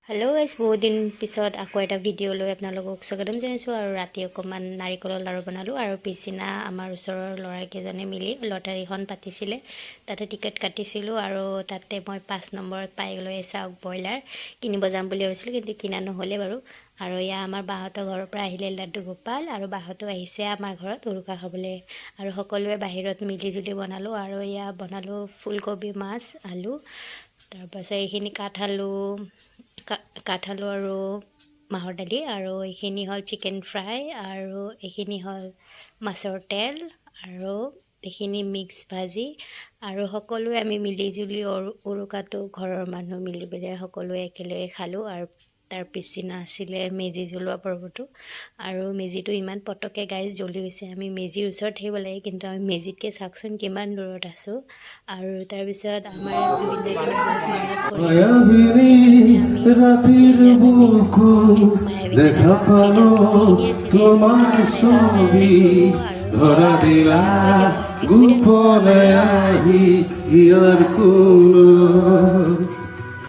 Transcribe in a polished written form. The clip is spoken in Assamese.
হেল্ল' গাইজ বহুত দিন পিছত আকৌ এটা ভিডিঅ' লৈ আপোনালোকক স্বাগতম জনাইছোঁ আৰু ৰাতি অকণমান নাৰিকলৰ লাড়ু বনালোঁ আৰু পিছদিনা আমাৰ ওচৰৰ ল'ৰাকেইজনে মিলি লটাৰীখন পাতিছিলে তাতে টিকেট কাটিছিলোঁ আৰু তাতে মই 5 নম্বৰত পাই গ'লোঁ চাওক ব্ৰইলাৰ কিনিব যাম বুলি ভাবিছিলোঁ কিন্তু কিনা নহ'লে বাৰু আৰু এয়া আমাৰ বাহঁতৰ ঘৰৰ পৰা আহিলে লাড্ডু গোপাল আৰু বাহঁতো আহিছে আমাৰ ঘৰত উৰুকা খাবলৈ আৰু সকলোৱে বাহিৰত মিলি জুলি বনালোঁ আৰু এয়া বনালোঁ ফুলকবি মাছ আলু তাৰপাছত এইখিনি কাঠআলু আৰু মাহৰ দালি আৰু এইখিনি হ'ল চিকেন ফ্ৰাই আৰু এইখিনি হ'ল মাছৰ তেল আৰু এইখিনি মিক্স ভাজি আৰু সকলোৱে আমি মিলিজুলি উৰুকাটো ঘৰৰ মানুহ মিলি পেলাই সকলোৱে একেলগে খালোঁ আৰু তাৰ পিছদিনা আছিলে মেজি জ্বলোৱা পৰ্বটো আৰু মেজিটো ইমান পটককৈ গাইজ জ্বলি গৈছে আমি মেজিৰ ওচৰত থাকিব লাগে কিন্তু আমি মেজিতকৈ চাওকচোন কিমান দূৰত আছোঁ আৰু তাৰপিছত আমাৰ জুবিন দাৰ কিন্তু বহুত মনত পৰি আছে সেইকাৰণে আমি ৰাতেৰ বুকু দেখা পালো তোমাৰ ছবি ধৰা দিলা গোপনে আহি ইয়াৰ কোন